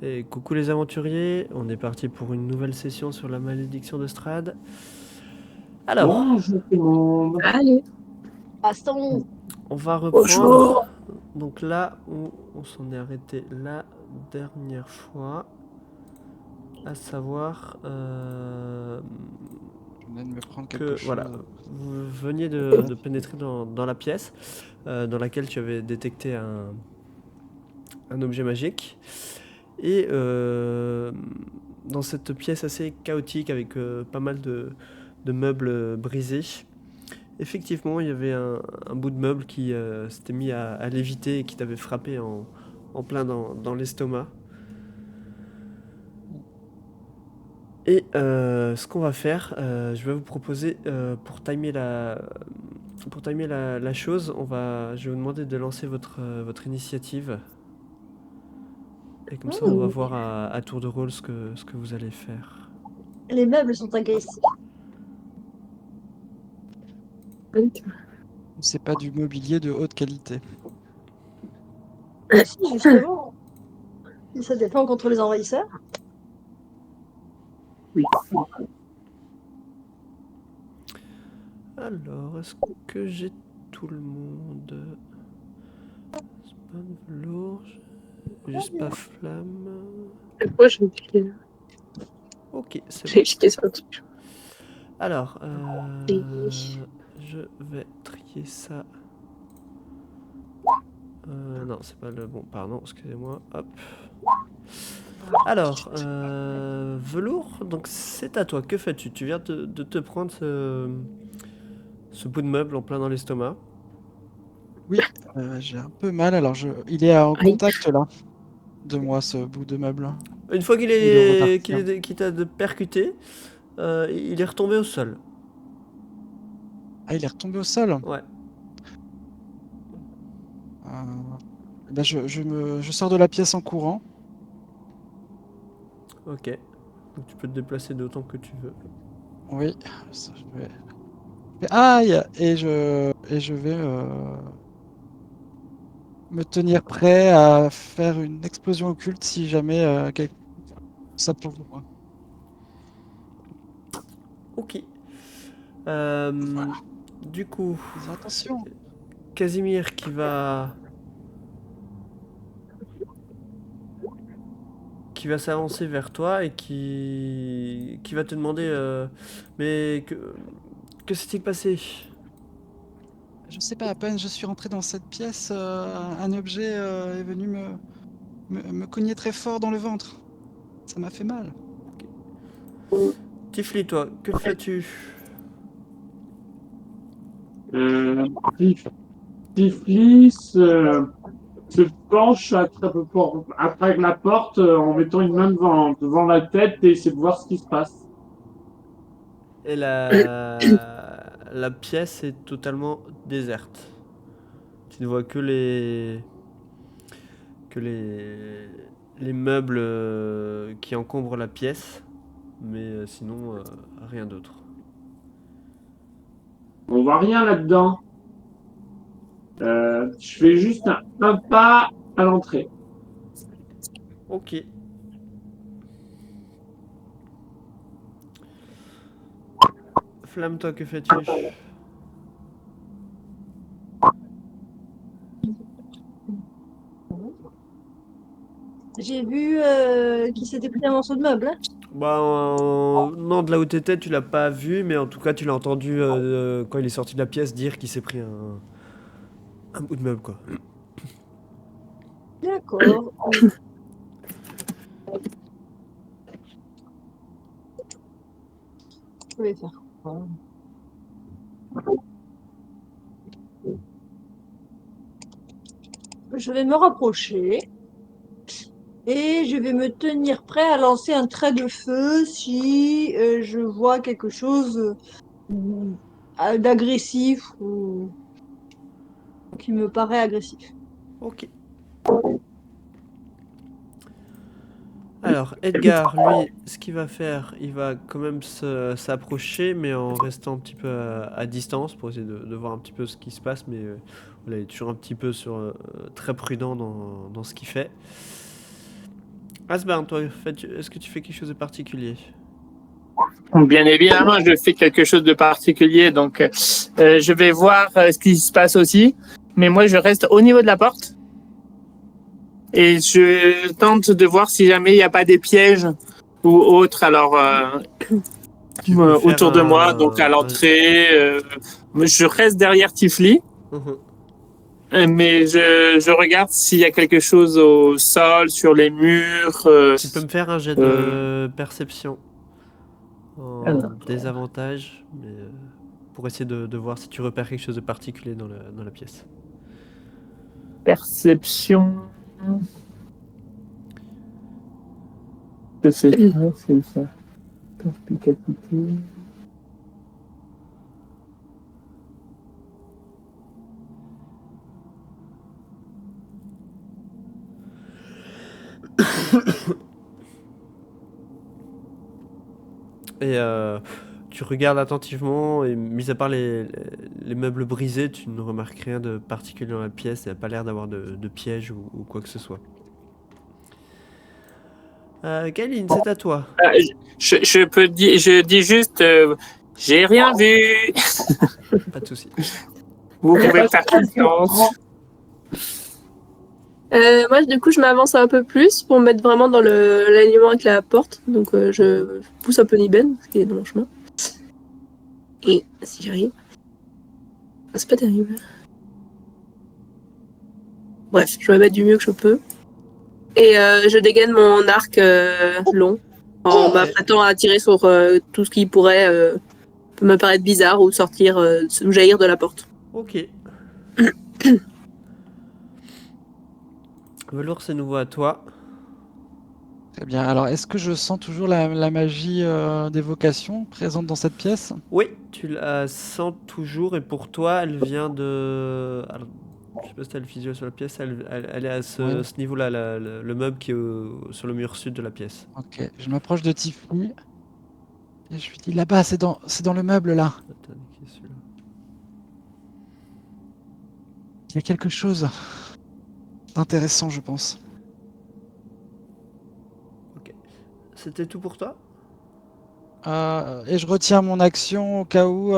Et coucou les aventuriers, on est parti pour une nouvelle session sur la malédiction de Strahd. Alors, Bonjour tout le monde. Allez, Passons. on va reprendre. bonjour. Donc là où on s'en est arrêté la dernière fois, à savoir Je venais de me prendre quelque que voilà, chose. vous veniez de pénétrer dans la pièce dans laquelle tu avais détecté un objet magique. Et dans cette pièce assez chaotique avec pas mal de meubles brisés, effectivement, il y avait un bout de meuble qui s'était mis à léviter et qui t'avait frappé en plein dans l'estomac. Et ce qu'on va faire, je vais vous proposer pour timer la chose, je vais vous demander de lancer votre initiative. Et comme ça, on va voir à tour de rôle ce que vous allez faire. Les meubles sont agressifs. C'est pas du mobilier de haute qualité. Ah si, justement, ça défend contre les envahisseurs. Alors, est-ce que j'ai tout le monde? Spawn, velours, juste pas flamme. Moi, je me dis que Ok, c'est j'ai bon. jeté ça dessus. Alors, Et- je vais trier ça. Non, c'est pas le bon. Pardon, excusez-moi. Hop. Alors, velours, donc c'est à toi. Que fais-tu? Tu viens de te prendre ce bout de meuble en plein dans l'estomac. Oui, j'ai un peu mal. Alors, il est en Aïe. contact là de moi, ce bout de meuble. Une fois Il est reparti. qu'il t'a percuté, il est retombé au sol. Ah, il est retombé au sol. Ouais, Euh, ben, je sors de la pièce en courant. ok. Donc tu peux te déplacer d'autant que tu veux. Oui, je vais. Aïe! Et je vais me tenir prêt à faire une explosion occulte si jamais ça pour moi. Ok. Euh, Voilà. du coup, Faisons attention. Casimir qui va s'avancer vers toi et qui va te demander mais que s'est-il passé? Je sais pas, à peine je suis rentré dans cette pièce, un objet est venu me cogner très fort dans le ventre. Ça m'a fait mal. Tifli, toi, que fais-tu? Euh, Tif- Tiflis se penche après la porte en mettant une main devant la tête et essaie de voir ce qui se passe. Et la pièce est totalement déserte. Tu ne vois que les meubles qui encombrent la pièce, mais sinon rien d'autre. On voit rien là-dedans. Je fais juste un pas à l'entrée. Ok. Flamme, toi, que fais-tu? J'ai vu qu'il s'était pris un morceau de meuble. Hein. Bah non, de là où t'étais, tu l'as pas vu, mais en tout cas, tu l'as entendu quand il est sorti de la pièce dire qu'il s'est pris un bout de meuble, quoi. D'accord. Je vais faire quoi? Je vais me rapprocher et je vais me tenir prêt à lancer un trait de feu si je vois quelque chose d'agressif ou qui me paraît agressif. Ok. Alors, Edgar, lui, ce qu'il va faire, il va quand même s'approcher, mais en restant un petit peu à distance pour essayer de voir un petit peu ce qui se passe, mais voilà, il est toujours un petit peu très prudent dans ce qu'il fait. Asbin, toi, est-ce que tu fais quelque chose de particulier? Bien évidemment, je fais quelque chose de particulier, donc je vais voir ce qui se passe aussi. Mais moi, je reste au niveau de la porte et je tente de voir si jamais il n'y a pas des pièges ou autres. Alors, Tu peux faire autour de moi, donc à l'entrée, je reste derrière Tifli, Mhm. mais je regarde s'il y a quelque chose au sol, sur les murs. Tu peux me faire un jet euh, de perception en Alors. désavantage, mais pour essayer de voir si tu repères quelque chose de particulier dans la pièce. Perception. C'est ça. Perspicacité. Et tu regardes attentivement, et mis à part les meubles brisés, tu ne remarques rien de particulier dans la pièce. Il n'y a pas l'air d'avoir de piège ou quoi que ce soit. Kaline, c'est à toi. Je peux dire, je dis juste, j'ai rien vu. Pas de souci. Vous pouvez faire confiance. Moi, du coup, je m'avance un peu plus pour me mettre vraiment dans l'alignement avec la porte. Donc, je pousse un peu Niben, ce qui est dans mon chemin. Et si j'arrive. C'est pas terrible. Bref, je vais mettre du mieux que je peux. Et je dégaine mon arc long en m'apprêtant à tirer sur tout ce qui pourrait me paraître bizarre ou sortir ou jaillir de la porte. Ok. Velours, c'est nouveau à toi. Très bien. Alors, est-ce que je sens toujours la magie d'évocation présente dans cette pièce? Oui, tu la sens toujours, et pour toi, elle vient de... Alors, je sais pas si t'as le visuel sur la pièce, elle est à Ouais. ce niveau-là, le meuble qui est sur le mur sud de la pièce. Ok, je m'approche de Tifli et je lui dis là-bas, c'est dans le meuble là. Attends, qui est celui-là? Il y a quelque chose d'intéressant, je pense. C'était tout pour toi? Et je retiens mon action au cas où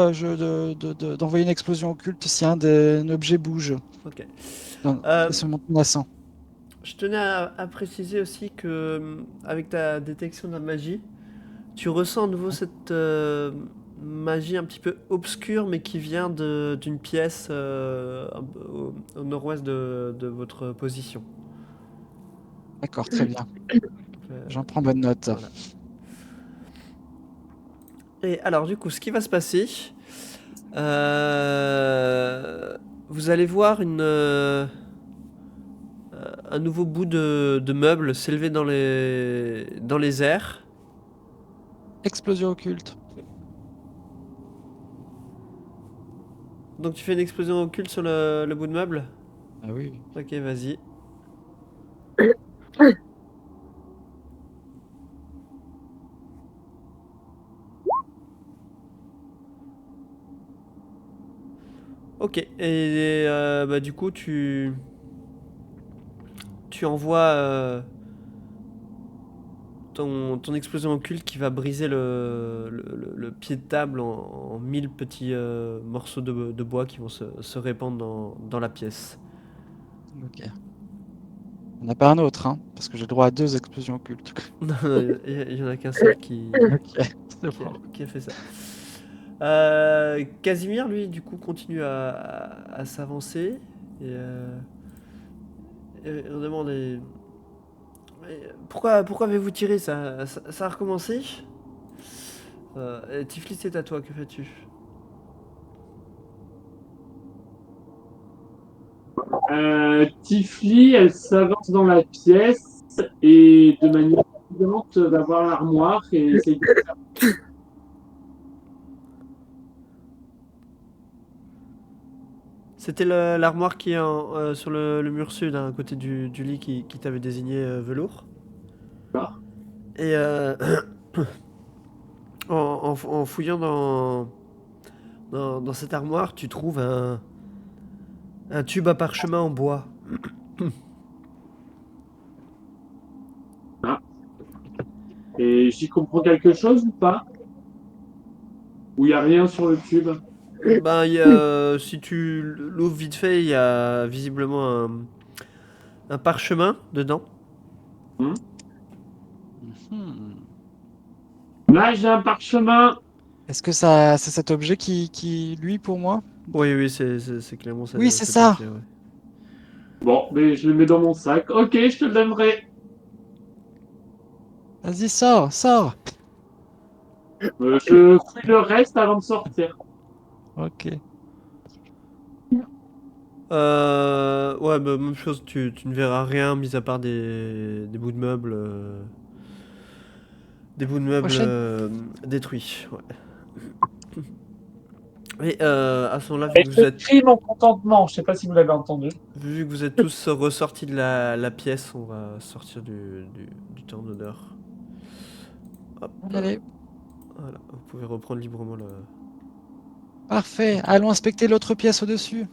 d'envoyer une explosion occulte si un objet bouge. Ok. C'est seulement menaçant. Je tenais à préciser aussi que, avec ta détection de la magie, tu ressens à nouveau cette magie un petit peu obscure, mais qui vient d'une pièce un peu au nord-ouest de votre position. D'accord, très bien. Euh, J'en prends bonne note. Voilà. Et alors, du coup, ce qui va se passer, vous allez voir un nouveau bout de meuble s'élever dans les airs. Explosion occulte. Donc tu fais une explosion occulte sur le bout de meuble? Ah oui. Ok, vas-y. Ok, et bah, du coup tu envoies ton explosion occulte qui va briser le pied de table en 1000 petits morceaux de bois qui vont se répandre dans la pièce. Ok. On n'a pas un autre, hein, parce que j'ai droit à 2 explosions occultes. Non, il y en a qu'un seul Ok, c'est bon. qui a fait ça. Casimir, lui, du coup, continue à s'avancer. Et on demande pourquoi avez-vous tiré? Ça a recommencé? Tiflis, c'est à toi, que fais-tu? Tifli, elle s'avance dans la pièce et de manière évidente d'avoir l'armoire et essaye de... C'était l'armoire qui est sur le mur sud, hein, à côté du lit qui t'avait désigné velours. Et en fouillant dans cette armoire, tu trouves un tube à parchemin en bois. Et j'y comprends quelque chose ou pas? Ou il n'y a rien sur le tube? Ben, il y a, si tu l'ouvres vite fait, il y a visiblement un parchemin dedans. Hmm. Hmm. Là, j'ai un parchemin. Est-ce que ça, c'est cet objet qui lui, pour moi? Oui, oui, c'est clairement Oui, c'est cet ça. objet, ouais. Bon, mais je le mets dans mon sac. Ok, je te le donnerai. Vas-y, sors, sors. Je fouille le reste avant de sortir. Ok. Ouais, bah, même chose, tu ne verras rien, mis à part des bouts de meubles, Prochaine. détruits. Ouais. Et à ce moment-là, Et je crie mon contentement. Je sais pas si vous l'avez entendu. vu que vous êtes tous ressortis de la pièce, on va sortir du turn d'honneur. Hop, Allez, voilà, vous pouvez reprendre librement le. parfait. Allons inspecter l'autre pièce au-dessus.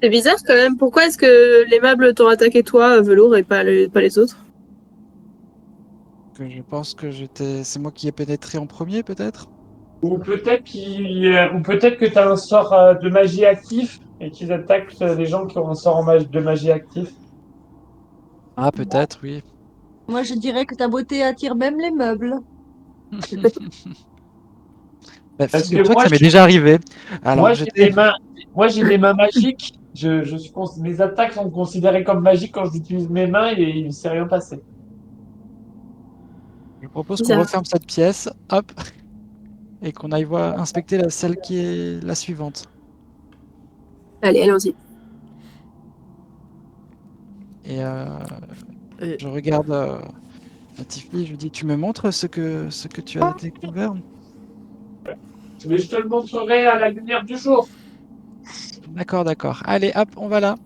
C'est bizarre quand même. Pourquoi est-ce que les meubles t'ont attaqué toi, Velours, et pas les autres? Que je pense que c'est moi qui ai pénétré en premier, peut-être? Ou peut-être que tu as un sort de magie actif et qu'ils attaquent les gens qui ont un sort de magie actif. Ah, peut-être, oui. Moi, je dirais que ta beauté attire même les meubles. Bah, Parce que figure-toi que ça m'est déjà arrivé. Alors, moi j'ai j'étais. des mains, moi j'ai des mains magiques. Mes attaques sont considérées comme magiques quand j'utilise mes mains et il ne s'est rien passé. Je propose qu'on Bizarre. referme cette pièce, hop, et qu'on aille voir, inspecter celle qui est la suivante. Allez, allons-y. Et Et je regarde Tiffany, je lui dis, tu me montres ce que tu as découvert? Mais je te le montrerai à la lumière du jour. D'accord, d'accord. Allez, hop, on va là.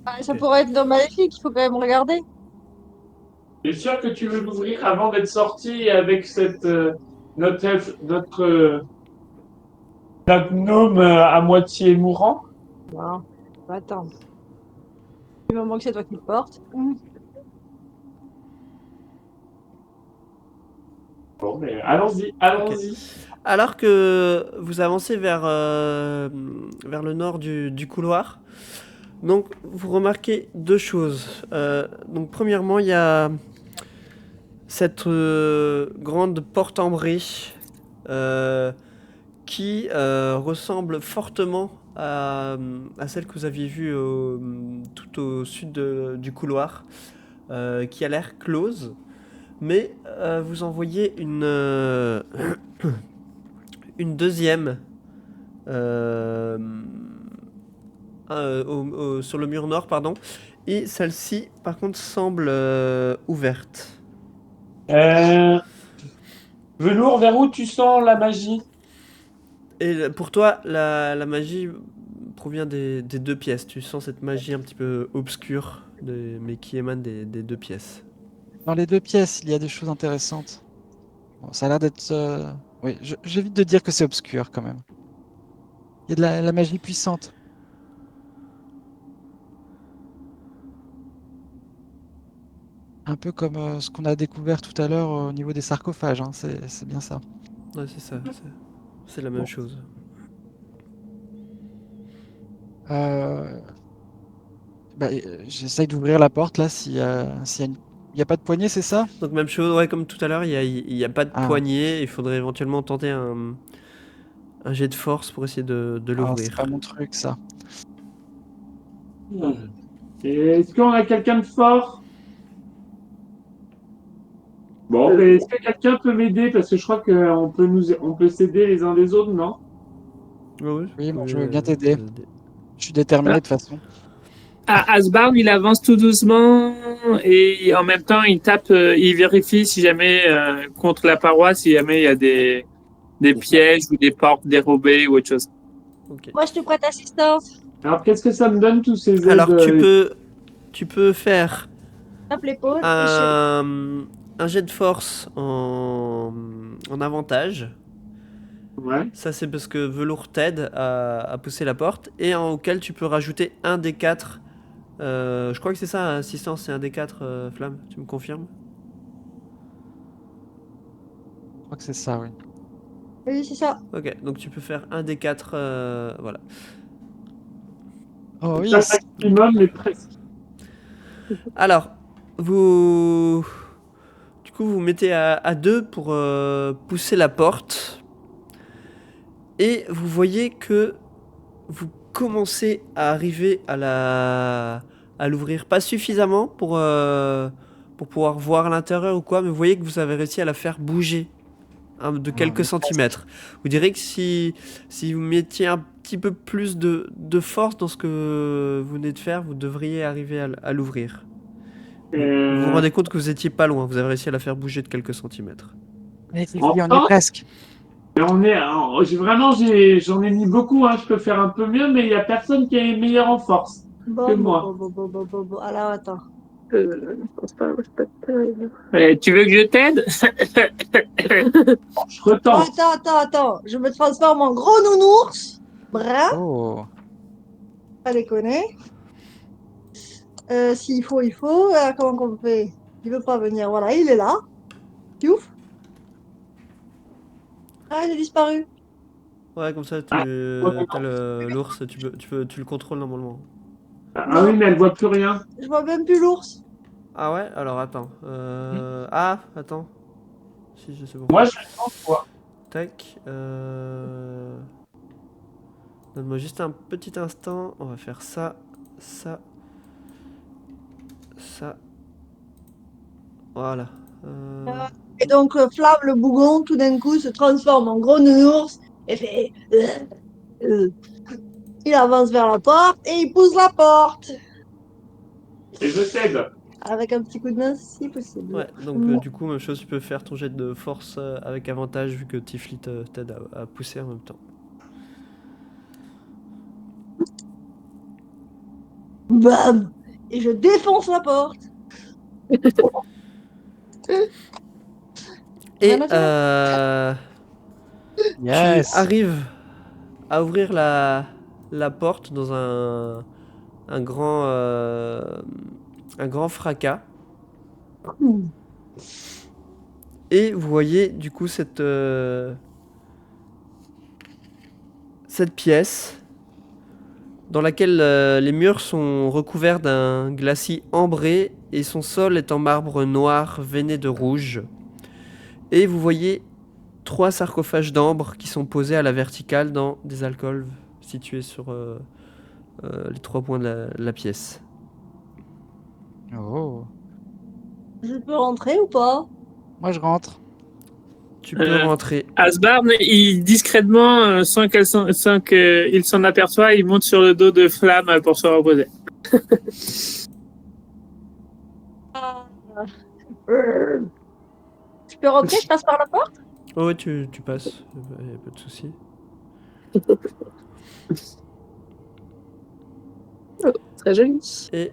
Ah, ça Ok. pourrait être dans Maléfique, il faut quand même regarder. Tu es sûr que tu veux l'ouvrir avant d'être sorti avec notre, notre gnome à moitié mourant? Non, on va attendre. Du moment que c'est toi qui le portes. Bon, mais allons-y, Ok. allons-y. Alors que vous avancez vers le nord du couloir, donc vous remarquez deux choses. Donc premièrement, il y a cette grande porte ambrée euh, qui ressemble fortement à celle que vous aviez vue tout au sud du couloir, qui a l'air close. Mais vous en voyez une deuxième euh, sur le mur nord, pardon. Et celle-ci, par contre, semble ouverte. Euh, Velours, vers où tu sens la magie? Et pour toi, la magie provient des deux pièces. Tu sens cette magie un petit peu obscure, mais qui émane des deux pièces. Dans les deux pièces, il y a des choses intéressantes. Bon, ça a l'air d'être. Oui, j'évite de dire que c'est obscur quand même. Il y a de la magie puissante. Un peu comme ce qu'on a découvert tout à l'heure au niveau des sarcophages, hein. C'est bien ça. Ouais, c'est ça. C'est la même chose. Euh, j'essaye d'ouvrir la porte là s'il y a il y a pas de poignée, c'est ça? Donc même chose, ouais, comme tout à l'heure, il y a pas de Ah, poignée. Il faudrait éventuellement tenter un jet de force pour essayer de c'est l'ouvrir. pas mon truc ça. Et est-ce qu'on a quelqu'un de fort? Bon, mais est-ce que quelqu'un peut m'aider? Parce que je crois on peut s'aider les uns les autres, non? Ouais, ouais, Oui, vous moi je pouvez, veux bien vous t'aider. pouvez aider. Je suis déterminé de toute façon. Asbarn, il avance tout doucement et en même temps, il tape, il vérifie si jamais contre la paroi, si jamais il y a des pièges ou des portes dérobées ou autre chose. Ok. Moi, je te prête assistance. Alors, qu'est-ce que ça me donne, tous ces aides? Alors tu peux faire Tape l'épaule et un jet de force en avantage. Ouais. Ça, c'est parce que Velours t'aide à pousser la porte. Et auquel tu peux rajouter un des 4. Je crois que c'est ça, assistance, c'est un des 4 flammes. Tu me confirmes? crois que c'est ça, oui. Oui, c'est ça. Ok, donc tu peux faire un des 4. Voilà. Oh oui, Pas maximum, mais presque. Alors, vous. Du coup, vous mettez à 2 pour pousser la porte. Et vous voyez que vous commencez à arriver à l'ouvrir. Pas suffisamment pour pouvoir voir à l'intérieur ou quoi, mais vous voyez que vous avez réussi à la faire bouger de quelques centimètres. Vous direz que si vous mettiez un petit peu plus de force dans ce que vous venez de faire, vous devriez arriver à l'ouvrir. Vous vous rendez compte que vous étiez pas loin, vous avez réussi à la faire bouger de quelques centimètres. Mais on Enfin, est presque. et j'en ai mis beaucoup, hein. Je peux faire un peu mieux, mais il n'y a personne qui est meilleur en force que Bon, moi. bon. Alors, attends. Je pense pas, c'est pas terrible. Tu veux que je t'aide? Je retente. Attends. Je me transforme en gros nounours. Brun, Oh. pas déconner. S'il faut, il faut. Comment qu'on fait? Il veut pas venir. Voilà, il est là. Piouf. Ah, il a disparu. Ouais, comme ça, Ah, t'as l'ours, tu le contrôles normalement. Ah oui, mais elle voit plus rien. Je vois même plus l'ours. Ah ouais? Alors attends. Ah, attends. Si, je sais pas. Moi, je le sens, quoi. Tac. Donne-moi juste un petit instant. On va faire ça, ça, ça. Voilà. Et donc, Flamme, le bougon, tout d'un coup, se transforme en gros nounours et fait. Il avance vers la porte et il pousse la porte. Et je t'aide. Avec un petit coup de main, si possible. Ouais, donc du coup, même chose, tu peux faire ton jet de force avec avantage vu que Tifli t'aide à pousser en même temps. Bam! Et je défonce la porte. Et Vraiment, tu vois? tu Yes. arrives à ouvrir la porte dans un grand fracas. Et vous voyez du coup cette pièce dans laquelle les murs sont recouverts d'un glacis ambré et son sol est en marbre noir veiné de rouge. Et vous voyez 3 sarcophages d'ambre qui sont posés à la verticale dans des alcôves situés sur les 3 points de la pièce. Oh. Je peux rentrer ou pas? Moi, je rentre. Tu peux rentrer. Asbarn, il discrètement, sans qu'il s'en aperçoit, il monte sur le dos de Flamme pour se reposer. Je peux rentrer, je passe par la porte? Oh ouais, tu passes, y a pas de souci. Très joli. Et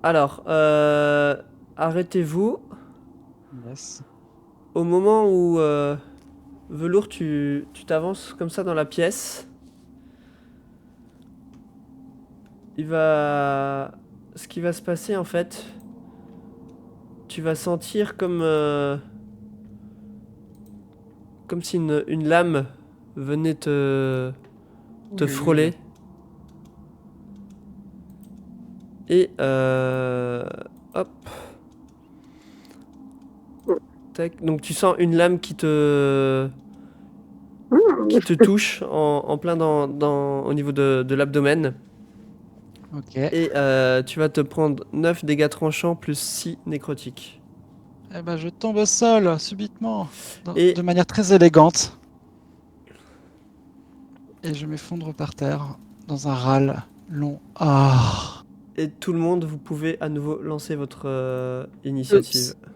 alors, arrêtez-vous Yes. au moment où Velours, tu t'avances comme ça dans la pièce. Ce qui va se passer en fait, tu vas sentir comme si une lame venait te frôler. Et hop. Tac. Donc tu sens une lame qui te touche en plein au niveau de l'abdomen. Ok. Et tu vas te prendre 9 dégâts tranchants plus 6 nécrotiques. Eh ben, je tombe au sol subitement, Et- de manière très élégante. Et je m'effondre par terre dans un râle long. Ah. Et tout le monde, vous pouvez à nouveau lancer votre initiative. Oups.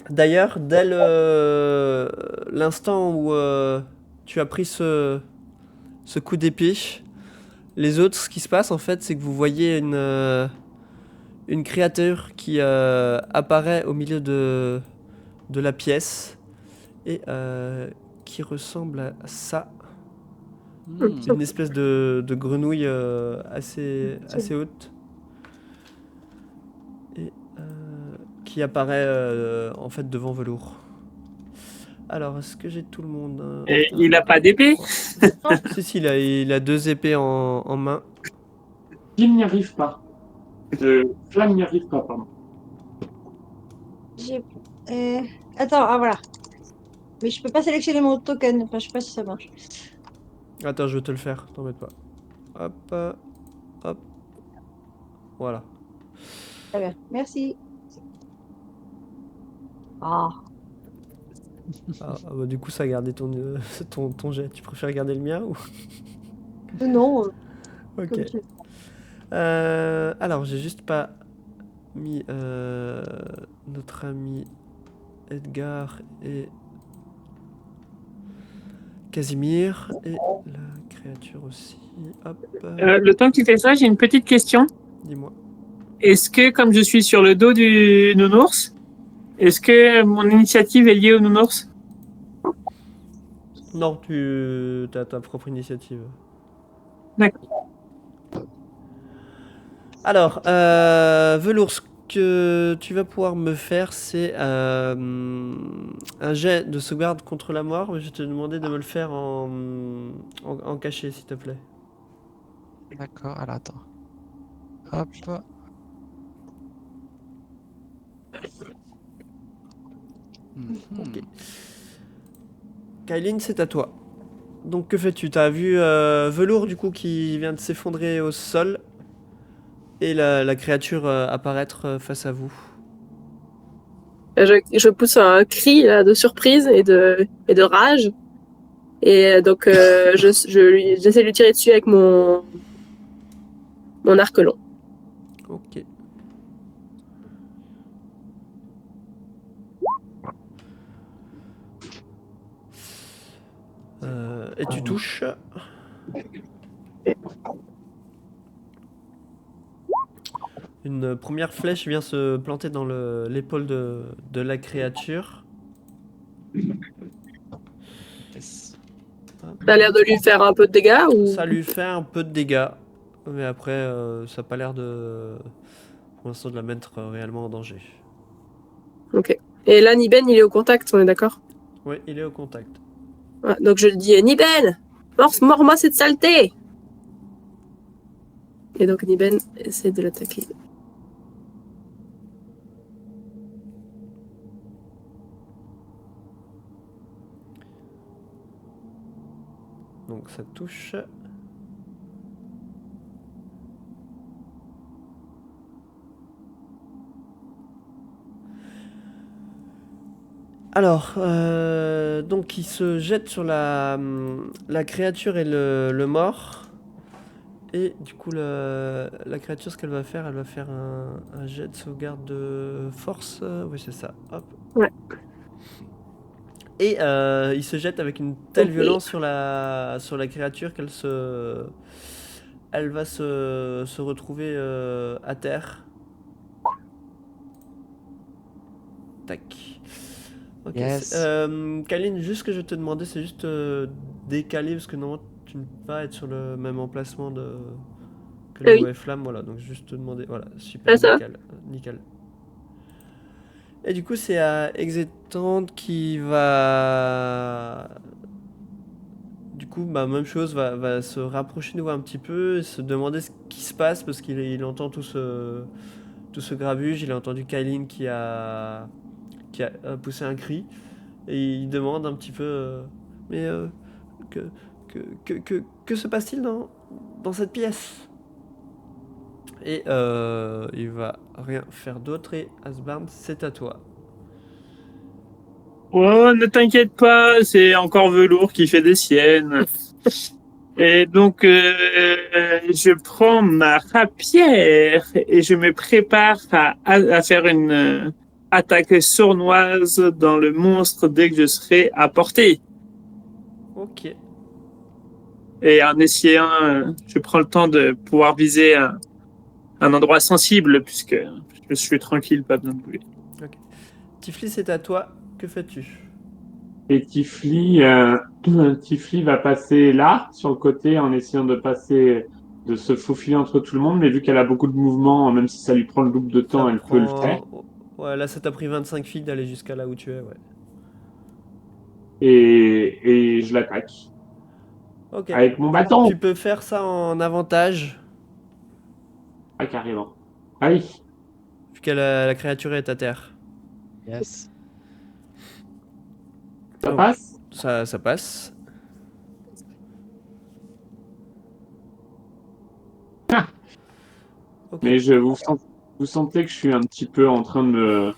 D'ailleurs, dès l'instant où tu as pris ce coup d'épée, les autres, ce qui se passe en fait, c'est que vous voyez une créature qui apparaît au milieu de la pièce et qui ressemble à ça. C'est une espèce de grenouille assez haute. Et qui apparaît en fait devant Velours. Alors, est-ce que j'ai tout le monde Et il a pas d'épée? Si, il a 2 épées en main. Il n'y arrive pas. Flamme n'y arrive pas, pardon. J'ai- Attends, ah voilà. Mais je peux pas sélectionner mon token. Enfin, je sais pas si ça marche. Attends, je vais te le faire, t'embête pas. Hop, hop. Voilà. Très bien. Merci. Ah. Bah, du coup, ça a gardé ton jet. Tu préfères garder le mien ou... Non, Ok. comme tu veux. Alors, j'ai juste pas mis notre ami Edgar et Casimir et la créature aussi. Hop, Le temps que tu fais ça, j'ai une petite question. dis-moi. Est-ce que, comme je suis sur le dos du nounours, est-ce que mon initiative est liée au nounours? Non, tu as ta propre initiative. D'accord. Alors, Velours, ce que tu vas pouvoir me faire, c'est un jet de sauvegarde contre la mort. Mais je vais te demander de me le faire en cachet, s'il te plaît. D'accord, alors attends. Hop. Ok. Kylin, c'est à toi. Donc, que fais-tu? T'as vu Velours, du coup, qui vient de s'effondrer au sol. Et la créature apparaître face à vous. Je pousse un cri là, de surprise et de rage. Et donc, j'essaie de lui tirer dessus avec mon arc long. Ok. Et tu touches. Une première flèche vient se planter dans l'épaule de la créature. Yes. Ça a l'air de lui faire un peu de dégâts ou... Ça lui fait un peu de dégâts. Mais après, ça n'a pas l'air pour l'instant de la mettre réellement en danger. Ok. Et là, Niben, il est au contact, on est d'accord? Oui, il est au contact. Ouais, donc je lui dis, Niben, mords-moi cette saleté! Et donc Niben essaie de l'attaquer. Donc ça touche. Alors, donc il se jette sur la créature et le mort. Et du coup, la créature, ce qu'elle va faire, elle va faire un jet de sauvegarde de force. Oui, c'est ça. Hop. Ouais. Et il se jette avec une telle Ok. violence sur la créature elle va se retrouver à terre. Tac. Ok. Yes. Kaline, juste ce que je te demandais, c'est juste décaler parce que normalement tu ne peux pas être sur le même emplacement que le Oui. OF Flamme. Voilà, donc juste te demander. Voilà, super, Ah, ça va. nickel. Nickel. Et du coup, c'est à Exétante qui va. Du coup, bah, même chose, va se rapprocher de nous un petit peu et se demander ce qui se passe parce qu'il entend tout ce grabuge. Il a entendu Kaline qui a poussé un cri et il demande un petit peu mais que, que se passe-t-il dans cette pièce? Et il va rien faire d'autre et Asbarn, c'est à toi. Oh, ne t'inquiète pas, c'est encore Velours qui fait des siennes. Et donc, je prends ma rapière et je me prépare à faire une attaque sournoise dans le monstre dès que je serai à portée. Ok. Et en essayant, je prends le temps de pouvoir viser un endroit sensible puisque je suis tranquille, pas besoin de bouger. Tiflis, c'est à toi. Que fais-tu? Et Tifli va passer là, sur le côté, en essayant de se faufiler entre tout le monde, mais vu qu'elle a beaucoup de mouvements, même si ça lui prend le double de temps, Ça elle peut le faire. prend... Ouais, là, ça t'a pris 25 feet d'aller jusqu'à là où tu es, ouais. Et je l'attaque. Ok. Avec mon bâton. Tu peux faire ça en avantage, Ah, carrément. Allez. vu que la créature est à terre. Yes. Ça Oh. passe? Ça passe. Ok. Mais vous sentez que je suis un petit peu en train de me...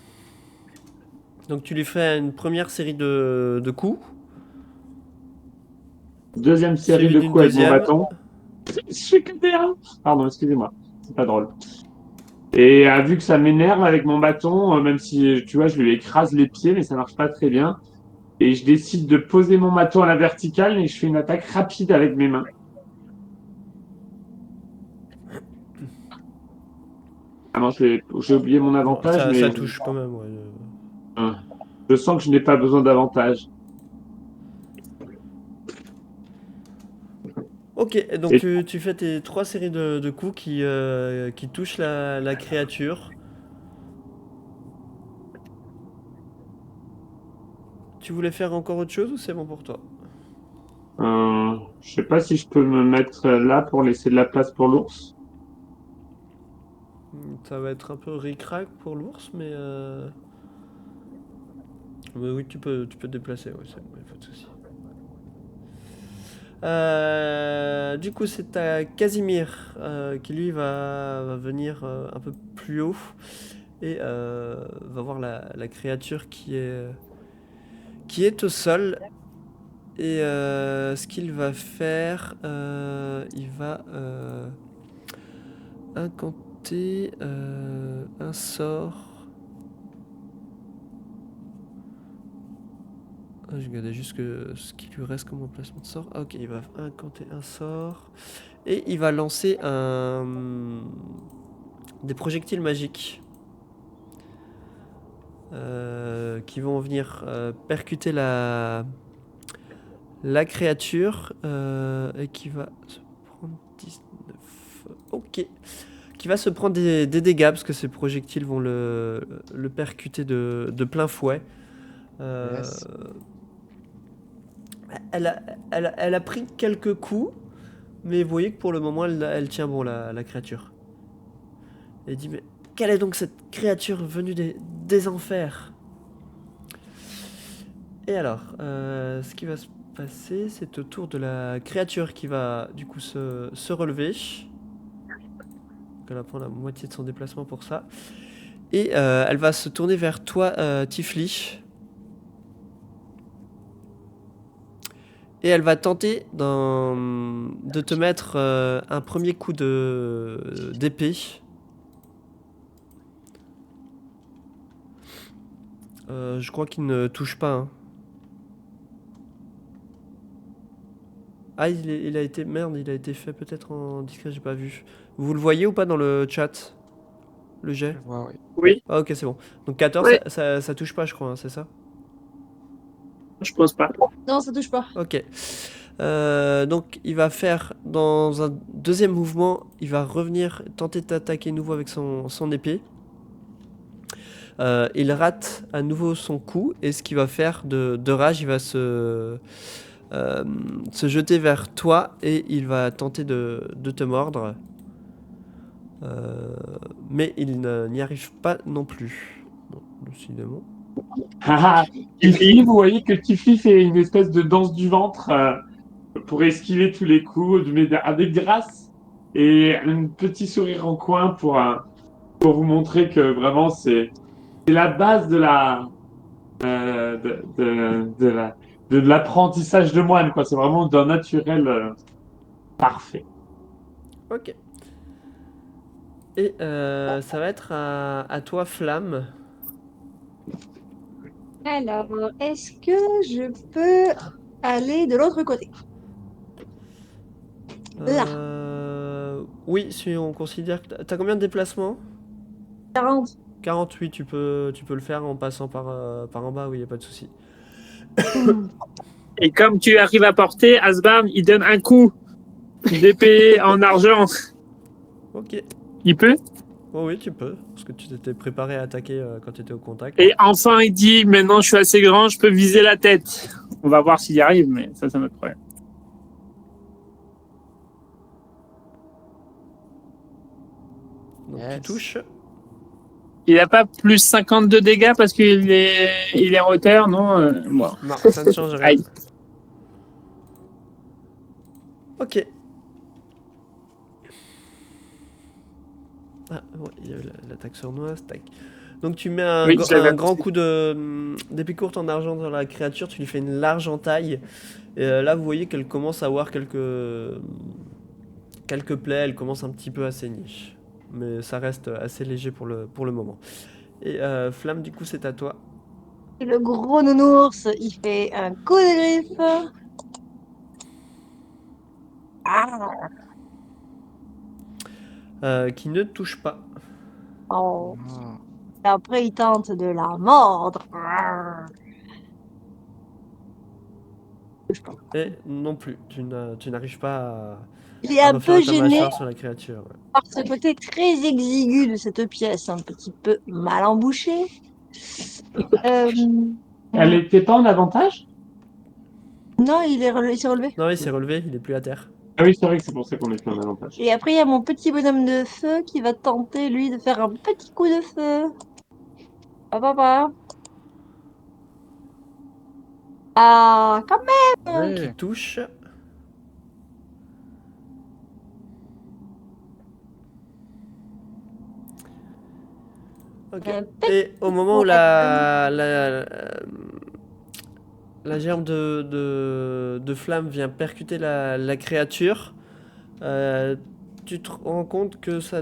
Donc tu lui fais une première série de coups. Deuxième série Suivi de d'une coups avec mon deuxième. bâton. Je suis que des un. Pardon, excusez-moi. C'est pas drôle. Et vu que ça m'énerve avec mon bâton, même si, tu vois, je lui écrase les pieds, mais ça marche pas très bien. Et je décide de poser mon bâton à la verticale et je fais une attaque rapide avec mes mains. Ah non, j'ai oublié mon Bon, avantage, ça mais touche quand même, ouais. je sens que je n'ai pas besoin d'avantage. Ok, et donc Et- tu fais tes 3 séries de coups qui touchent la créature. Tu voulais faire encore autre chose ou c'est bon pour toi? Je sais pas si je peux me mettre là pour laisser de la place pour l'ours. Ça va être un peu ric-rac pour l'ours, mais oui, tu peux te déplacer, ouais, pas de souci. Du coup, c'est à Casimir qui lui va venir un peu plus haut et va voir la créature qui est au sol. Et ce qu'il va faire, il va incanter un sort. Ah, je regardais juste ce qui lui reste comme emplacement de sort. Ah, ok, il va incanter un sort. Et il va lancer des projectiles magiques qui vont venir percuter la créature et qui va se prendre 19. Ok. Qui va se prendre des dégâts parce que ces projectiles vont le percuter de plein fouet. Yes. Elle a pris quelques coups, mais vous voyez que pour le moment, elle tient bon, la créature. Elle dit, mais quelle est donc cette créature venue des enfers? Et alors, ce qui va se passer, c'est au tour de la créature qui va du coup se relever. Donc elle va prendre la moitié de son déplacement pour ça. Et elle va se tourner vers toi, Tifli. Et elle va tenter de te mettre un premier coup d'épée. Je crois qu'il ne touche pas. Hein. Ah, il a été... Merde, il a été fait peut-être en discret, j'ai pas vu. Vous le voyez ou pas dans le chat? Le jet? Je vois, oui. Oui, Ah, ok, c'est bon. Donc 14, Ouais. ça touche pas, je crois, hein, c'est ça? je pense pas. Non, ça touche pas. Ok. Donc il va faire dans un deuxième mouvement, il va revenir tenter d'attaquer nouveau avec son épée. Il rate à nouveau son coup et ce qu'il va faire de rage, il va se jeter vers toi et il va tenter de te mordre. Mais il n'y arrive pas non plus. Bon, décidément. Haha, Tifli, vous voyez que Tifli fait une espèce de danse du ventre pour esquiver tous les coups, mais avec grâce et un petit sourire en coin pour vous montrer que vraiment c'est la base de la de l'apprentissage de moine, quoi. C'est vraiment d'un naturel parfait. Ok. Et ça va être à toi, Flamme. Alors, est-ce que je peux aller de l'autre côté? Là. Oui, si on considère que t'as combien de déplacements? 40. 48, tu peux le faire en passant par en bas, oui, y a pas de souci. Et comme tu arrives à porter, Asbarn, il donne un coup d'épée en argent. Ok. Il peut. Oh oui, tu peux. Parce que tu t'étais préparé à attaquer quand tu étais au contact. Et enfin, il dit, maintenant je suis assez grand, je peux viser la tête. On va voir s'il y arrive, mais ça, c'est notre problème. Donc tu Yes. touches. Il n'a pas plus 52 dégâts parce qu'il est en hauteur, non bon. Non, ça ne change rien. Aïe. Ok. Ah, ouais, il y a eu l'attaque sournoise. Tac. Donc tu mets Oui, je l'avais un grand aussi. coup d'épée courte en argent dans la créature, tu lui fais une large entaille. Et là, vous voyez qu'elle commence à avoir quelques plaies, elle commence un petit peu à saigner. Mais ça reste assez léger pour le moment. Et Flamme, du coup, c'est à toi. Et le gros nounours, il fait un coup de griffe. Ah, Qui ne touche pas. oh. Ah. Et après, il tente de la mordre. Ah. Et non plus, tu n'arrives pas Il est à un refaire peu ta gêné mâchoire sur la créature. Ouais. par ce côté très exigu de cette pièce, un petit peu mal embouchée. Euh, Elle n'était pas en avantage? non, il s'est relevé. Non, il s'est relevé, il est plus à terre. Ah oui, c'est vrai que c'est pour ça qu'on était en avantage. Et après, il y a mon petit bonhomme de feu qui va tenter, lui, de faire un petit coup de feu. Papa. Ah, quand même. Qui Ouais. touche. Ok. Un petit Et au moment où coup. la germe de flamme vient percuter la créature, tu te rends compte que ça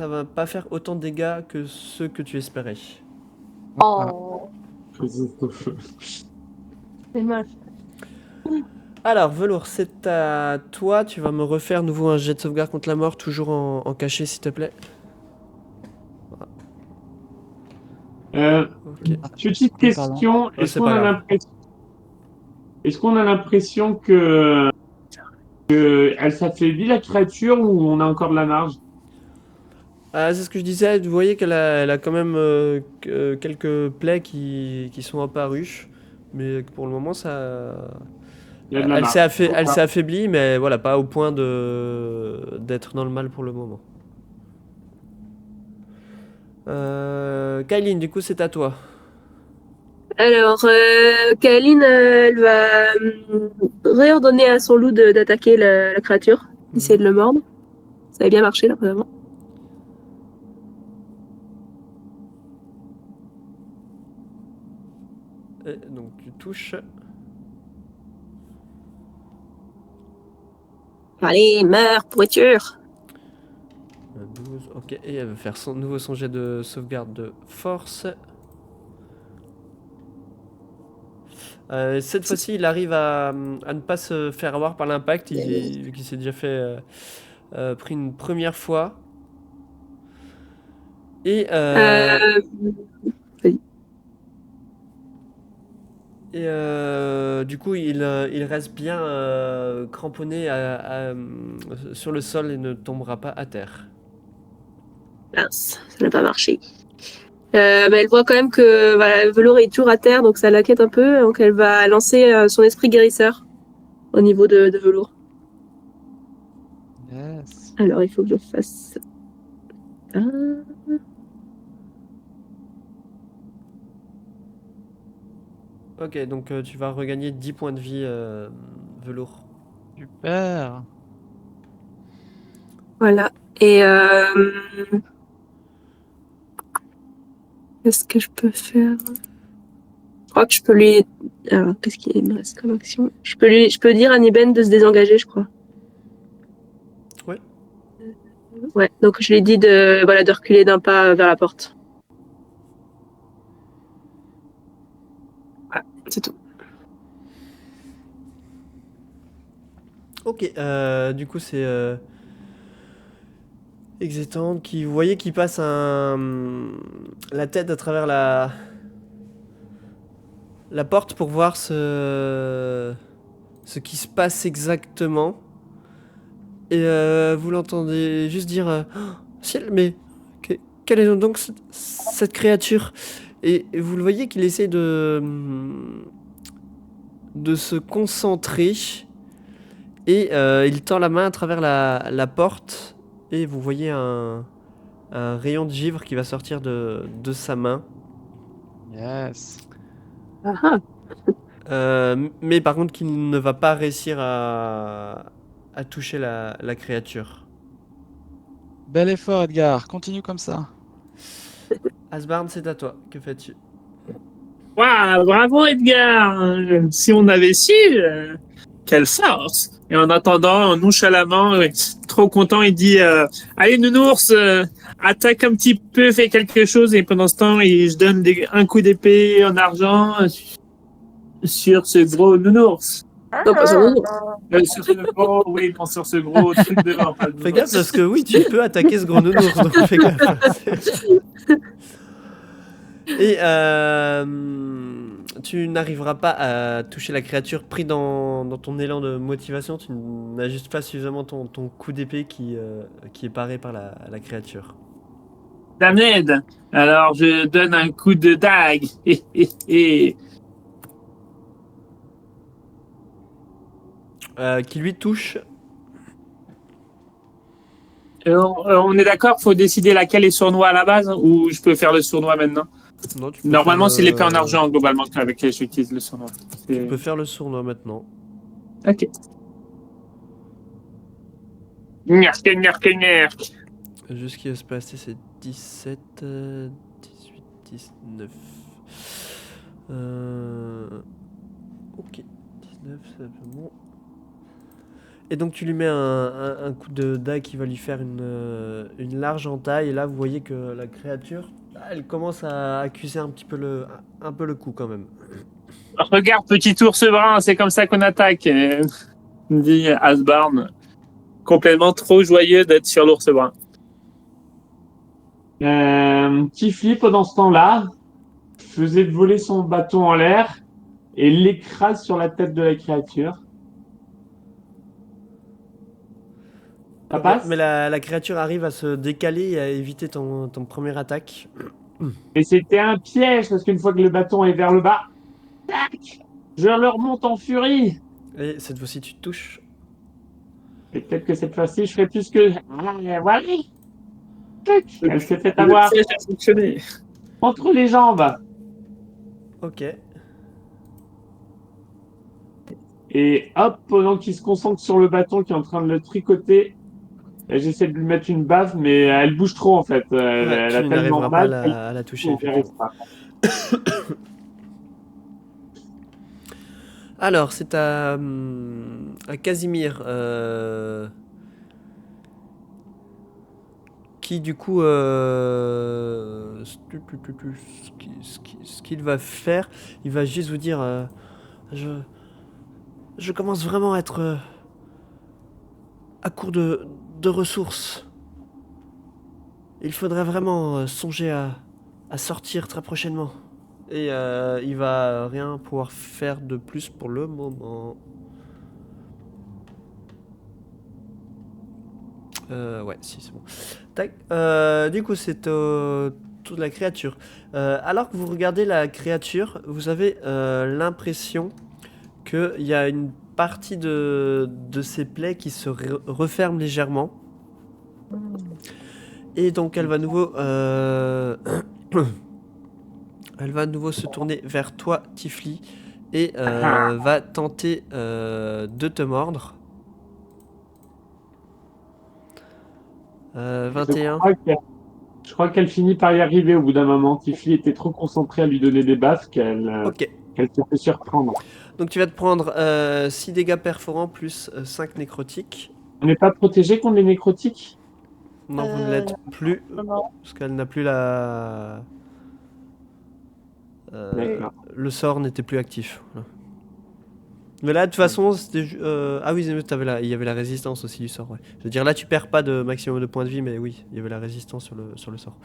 va pas faire autant de dégâts que ceux que tu espérais. Oh, Résiste au feu. c'est moche. Alors, Velours, c'est à toi. Tu vas me refaire nouveau un jet de sauvegarde contre la mort, toujours en cachet, s'il te plaît. Ok. Petite Oui, pardon. question, Oh, c'est pas grave. est-ce qu'on a l'impression que elle s'affaiblit la créature ou on a encore de la marge? Ah, c'est ce que je disais. Vous voyez elle a quand même quelques plaies qui sont apparues. Mais pour le moment, Il y a de la marge. elle s'est affaiblie, mais voilà, pas au point d'être dans le mal pour le moment. Kyline, du coup, c'est à toi. Alors, Kaeline, elle va réordonner à son loup d'attaquer la créature, essayer de le mordre. Ça avait bien marché, là, vraiment. Et donc, tu touches. Allez, meurs, pourriture! 12, ok. Et elle va faire son jet de sauvegarde de force. Cette fois-ci, il arrive à ne pas se faire avoir par l'impact, vu qu'il s'est déjà fait pris une première fois. Et, Vas-y. du coup, il reste bien cramponné sur le sol et ne tombera pas à terre. Mince, ça n'a pas marché. Mais elle voit quand même que voilà, Velours est toujours à terre, donc ça l'inquiète un peu. Donc elle va lancer son esprit guérisseur au niveau de Velours. Yes. Alors il faut que je fasse. Ok, donc tu vas regagner 10 points de vie, Velours. Super. Voilà. Et qu'est-ce que je peux faire? Je crois que je peux lui. Alors, qu'est-ce qu'il me reste comme action? Je peux dire à Niben de se désengager, je crois. Ouais. Ouais, donc je lui dis de reculer d'un pas vers la porte. Voilà, c'est tout. Ok, du coup, c'est Exétante qui, vous voyez, qui passe la tête à travers la porte pour voir ce qui se passe exactement. Et vous l'entendez juste dire oh, ciel, mais quelle est donc cette créature? Et vous le voyez qu'il essaie de se concentrer. Et il tend la main à travers la porte. Et vous voyez un rayon de givre qui va sortir de sa main. Yes. Ah, ah. Mais par contre, qu'il ne va pas réussir à toucher la créature. Bel effort, Edgar. Continue comme ça. Asbarn, c'est à toi. Que fais-tu? Waouh, bravo Edgar! Si on avait su, quelle force! Et en attendant, nonchalamment, trop content, il dit allez nounours, attaque un petit peu, fais quelque chose. Et pendant ce temps, je donne un coup d'épée en argent sur ce gros nounours. Non, pas ça. Sur ce gros, oui, non, sur ce gros truc devant. Pas le Fais nounours. gaffe parce que oui, tu peux attaquer ce gros nounours. Donc fais gaffe. Et tu n'arriveras pas à toucher la créature pris dans ton élan de motivation. Tu n'ajustes pas suffisamment ton coup d'épée qui est paré par la créature. Ça m'aide. Alors je donne un coup de dague. Qui lui touche. On est d'accord, faut décider laquelle est sournois à la base, ou je peux faire le sournois maintenant. Non, tu peux Normalement, faire, c'est l'épée en argent, globalement, avec laquelle j'utilise le sournois. Tu peux faire le sournois maintenant. Ok. Nyark. Juste ce qui va se passer, c'est 17, 18, 19. Ok, 19, c'est bon. Et donc tu lui mets un coup de dague qui va lui faire une large entaille. Et là, vous voyez que la créature, elle commence à accuser un peu le coup quand même. Regarde, petit ours brun, c'est comme ça qu'on attaque, dit Asbarn, complètement trop joyeux d'être sur l'ours brun. Tifli, pendant ce temps-là, faisait voler son bâton en l'air et l'écrase sur la tête de la créature. Ça passe? Mais la créature arrive à se décaler et à éviter ton première attaque. Mais c'était un piège, parce qu'une fois que le bâton est vers le bas, tac, je le remonte en furie. Et cette fois-ci, tu te touches. Et peut-être que cette fois-ci, je ferai plus que... Voilà. Tac, elle s'est fait avoir Ça a fonctionné. entre les jambes. Ok. Et hop, pendant qu'il se concentre sur le bâton qui est en train de le tricoter, j'essaie de lui mettre une baffe, mais elle bouge trop en fait. Ouais, Elle a tu tellement n'arriveras pas mal. à la toucher. J'y arrive pas. Alors, c'est à Casimir qui du coup ce qu'il va faire, il va juste vous dire je commence vraiment à être à court de ressources. Il faudrait vraiment songer à sortir très prochainement. Et il va rien pouvoir faire de plus pour le moment. Ouais, si, c'est bon. Tac. Du coup, c'est toute la créature. Alors que vous regardez la créature, vous avez l'impression qu'il y a une partie de ses plaies qui se referme légèrement. Et donc, elle va à nouveau... Elle va à nouveau se tourner vers toi, Tifli, et va tenter de te mordre. 21. Je crois qu'elle finit par y arriver au bout d'un moment. Tifli était trop concentrée à lui donner des baffes qu'elle Ok. s'est fait surprendre. Donc tu vas te prendre 6 dégâts perforants plus 5 nécrotiques. On n'est pas protégé contre les nécrotiques? Non, vous ne l'êtes plus, Non. parce qu'elle n'a plus la... D'accord. le sort n'était plus actif. Voilà. Mais là, de toute façon, c'était... ah oui, il y avait la résistance aussi du sort, ouais. Je veux dire, là, tu perds pas de maximum de points de vie, mais oui, il y avait la résistance sur le sort.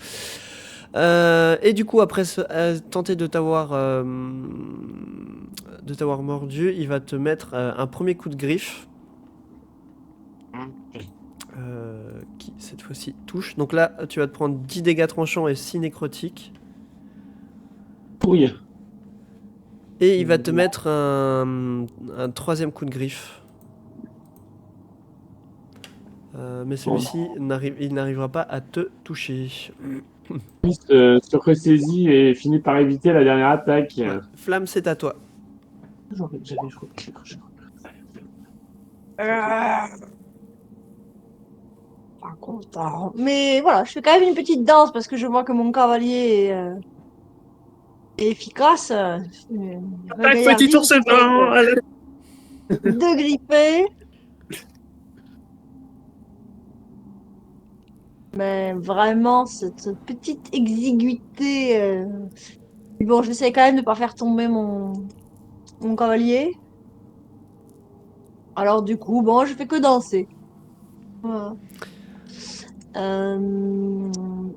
Et du coup, après tenter de t'avoir mordu, il va te mettre un premier coup de griffe. Qui cette fois-ci touche. Donc là, tu vas te prendre 10 dégâts tranchants et 6 nécrotiques. Oui. Et il va te mettre un troisième coup de griffe. Mais celui-ci, il n'arrivera pas à te toucher. Se ressaisit et finit par éviter la dernière attaque. Ouais. Flamme, c'est à toi. Par contre, mais voilà, je fais quand même une petite danse parce que je vois que mon cavalier est efficace. Petit ours blanc. De gripper. Mais vraiment, cette petite exiguïté. Bon, j'essaie quand même de ne pas faire tomber mon cavalier. Alors du coup, bon, je fais que danser. Voilà.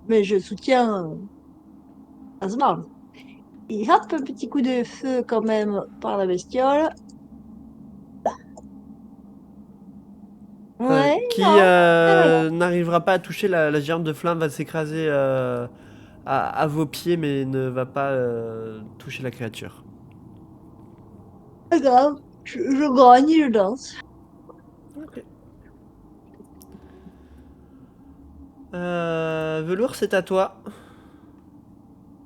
Mais je soutiens Asmar. Il rate un petit coup de feu quand même par la bestiole. Ouais, Qui non. n'arrivera pas à toucher la germe de flamme, va s'écraser à vos pieds, mais ne va pas toucher la créature. Pas grave. Je grogne, je danse. Velours, c'est à toi.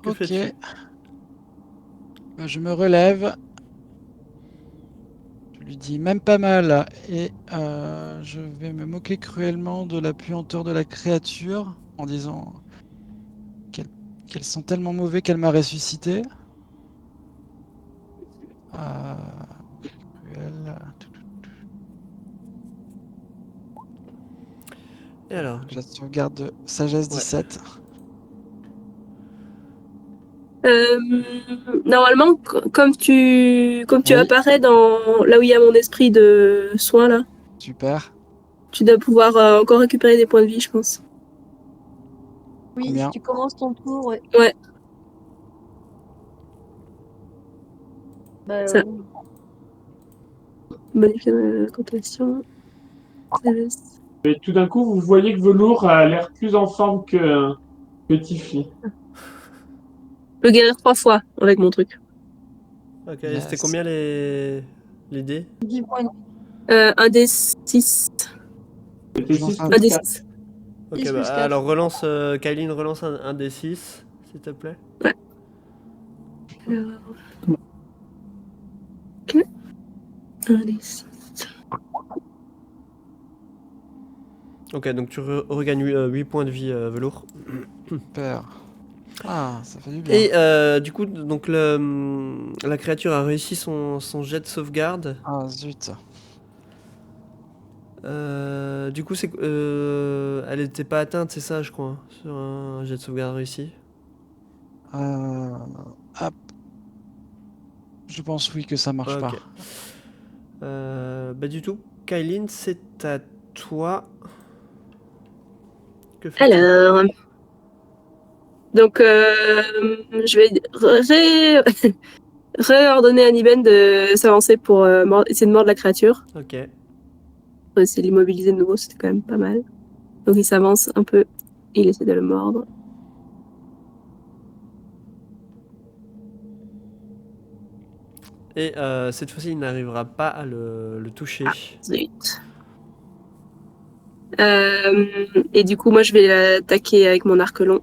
Que Ok. fais-tu? Je me relève. Je lui dis même pas mal. Et je vais me moquer cruellement de la puanteur de la créature en disant qu'elles sont tellement mauvais qu'elle m'a ressuscité. Cruel. Et alors? Je sauvegarde de sagesse Ouais. 17. Normalement, comme tu Oui. apparais dans là où il y a mon esprit de soin là, Super. tu dois pouvoir encore récupérer des points de vie, je pense. Oui, si Combien? tu commences ton tour, ouais. Ouais, Bah, ça. Modifier la comptation. Et tout d'un coup, vous voyez que Velours a l'air plus en forme que Tiffy. Je peux guérir 3 fois avec mon truc. Ok, et c'était Yes. combien les dés? 10 points de Un des 6. C'était Je lance 6 un- Un plus des 4. 6. Ok, 10 plus bah 4. alors relance, Kylie, relance un D6, s'il te plaît. Ouais. Ok. Un des 6. Ok, donc tu regagnes 8 points de vie, Velours. Super. Ah, ça fait du bien. Et du coup, donc la créature a réussi son jet de sauvegarde. Ah, zut. Du coup, elle n'était pas atteinte, c'est ça, je crois, sur un jet de sauvegarde réussi. Hop. Je pense oui que ça marche Ok. pas. Bah du tout, Kylin, c'est à toi. Que fais-tu? Alors. Donc, je vais réordonner à Niben de s'avancer pour essayer de mordre la créature. Ok. Pour essayer de l'immobiliser de nouveau, c'était quand même pas mal. Donc, il s'avance un peu. Il essaie de le mordre. Et cette fois-ci, il n'arrivera pas à le toucher. Zut. Et du coup, moi, je vais l'attaquer avec mon arc long.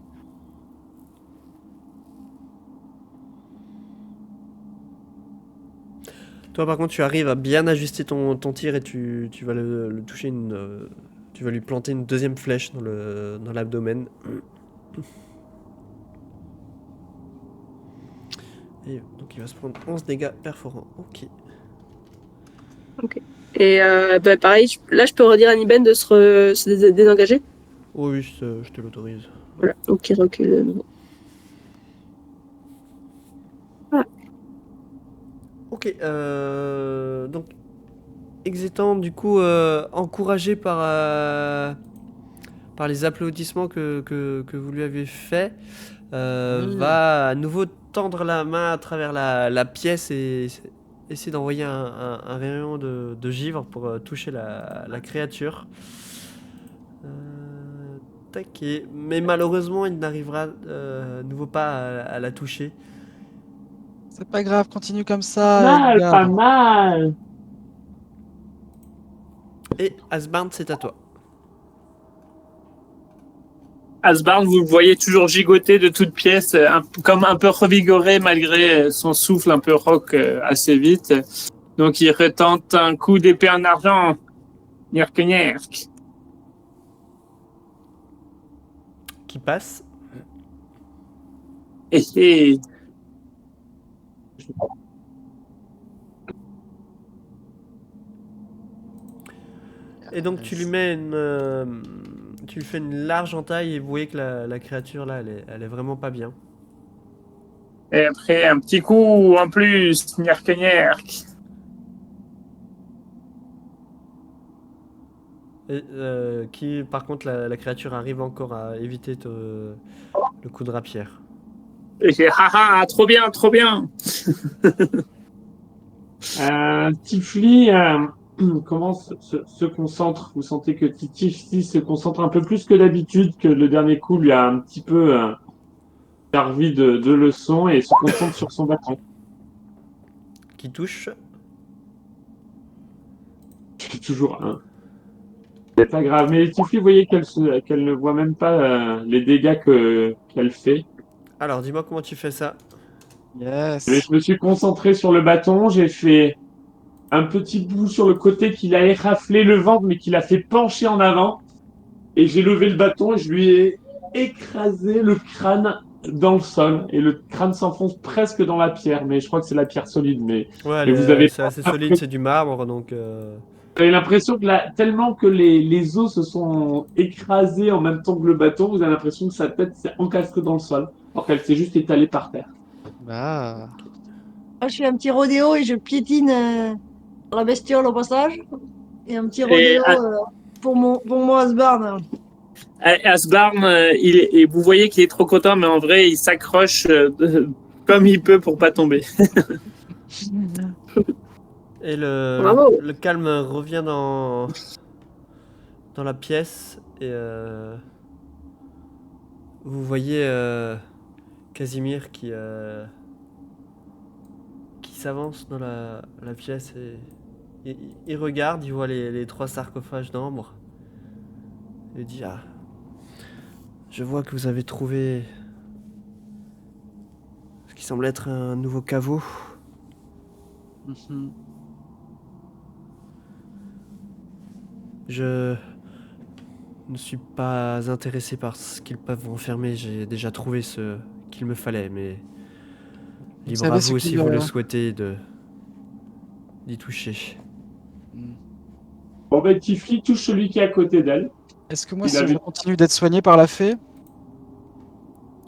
Toi, par contre, tu arrives à bien ajuster ton tir et tu vas le toucher tu vas lui planter une deuxième flèche dans l'abdomen. Et donc il va se prendre 11 dégâts perforants. Ok. Et pareil, là, je peux redire à Niben de se désengager. Oh oui, je te l'autorise. Voilà, donc il recule de nouveau. Ok, donc Exétant, du coup, encouragé par les applaudissements que vous lui avez fait, Oui. va à nouveau tendre la main à travers la pièce et essayer d'envoyer un rayon de givre pour toucher la créature. Taquet. Mais malheureusement, il n'arrivera à nouveau pas à la toucher. C'est pas grave, continue comme ça, Mal, pas Edgar. mal. Et Asbarn, c'est à toi. Asbarn, vous le voyez toujours gigoter de toutes pièces, comme un peu revigoré malgré son souffle un peu rauque assez vite. Donc il retente un coup d'épée en argent. Nierk, nierk. Qui passe. Et Et donc tu lui mets tu lui fais une large entaille et vous voyez que la créature là, elle est vraiment pas bien. Et après, un petit coup en plus, nierk, nierk. Et, qui par contre la créature arrive encore à éviter le coup de rapière. Et j'ai haha, trop bien, trop bien. Tifli comment se concentre. Vous sentez que Tifli se concentre un peu plus que d'habitude, que le dernier coup lui a un petit peu servi de leçon et se concentre sur son bâton. Qui touche. C'est toujours un. C'est pas grave. Mais Tifli, vous voyez qu'elle ne voit même pas les dégâts qu'elle fait. Alors dis-moi comment tu fais ça. Mais Yes. je me suis concentré sur le bâton. J'ai fait un petit bout sur le côté qui l'a éraflé le ventre, mais qui l'a fait pencher en avant. Et j'ai levé le bâton et je lui ai écrasé le crâne dans le sol. Et le crâne s'enfonce presque dans la pierre. Mais je crois que c'est la pierre solide. Ouais, Mais vous avez c'est assez solide, c'est du marbre donc. l'impression que tellement que les os se sont écrasés en même temps que le bâton, vous avez l'impression que sa tête s'est encastrée dans le sol. Alors qu'elle s'est juste étalée par terre. Bah, Moi, je fais un petit rodéo et je piétine la bestiole au passage. Et un petit Et rodéo pour mon Asbarn. Asbarn, et vous voyez qu'il est trop content, mais en vrai, il s'accroche comme il peut pour pas tomber. Et Bravo. le calme revient dans la pièce et vous voyez Casimir qui s'avance dans la pièce et il regarde, il voit les 3 sarcophages d'ambre. Il dit ah, je vois que vous avez trouvé ce qui semble être un nouveau caveau. mhm. Je ne suis pas intéressé par ce qu'ils peuvent renfermer. J'ai déjà trouvé ce qu'il me fallait, mais Vous libre à savez ce vous si qu'il vous le souhaitez d'y toucher. Bon, ben, Tifli touche celui qui est à côté d'elle. Est-ce que moi, Il si avait- je continue d'être soigné par la fée,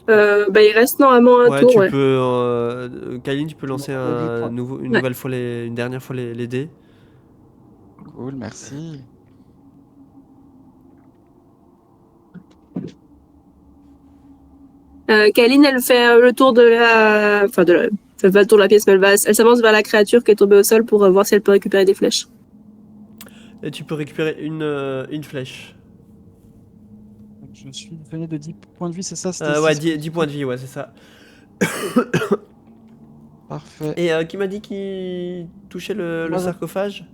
Il reste normalement un Ouais, tour, tu ouais. peux, Kylie, tu peux lancer Ouais. une nouvelle fois une dernière fois les dés. cool, merci. Kaline, elle fait le tour de la... Enfin, elle fait pas le tour de la pièce, mais elle s'avance vers la créature qui est tombée au sol pour voir si elle peut récupérer des flèches. Et tu peux récupérer une flèche. Donc, je suis venu de 10 points de vie, c'est ça? Ouais, 10 points de vie, ouais, c'est ça. Parfait. Et qui m'a dit qu'il touchait le Moi, je- sarcophage?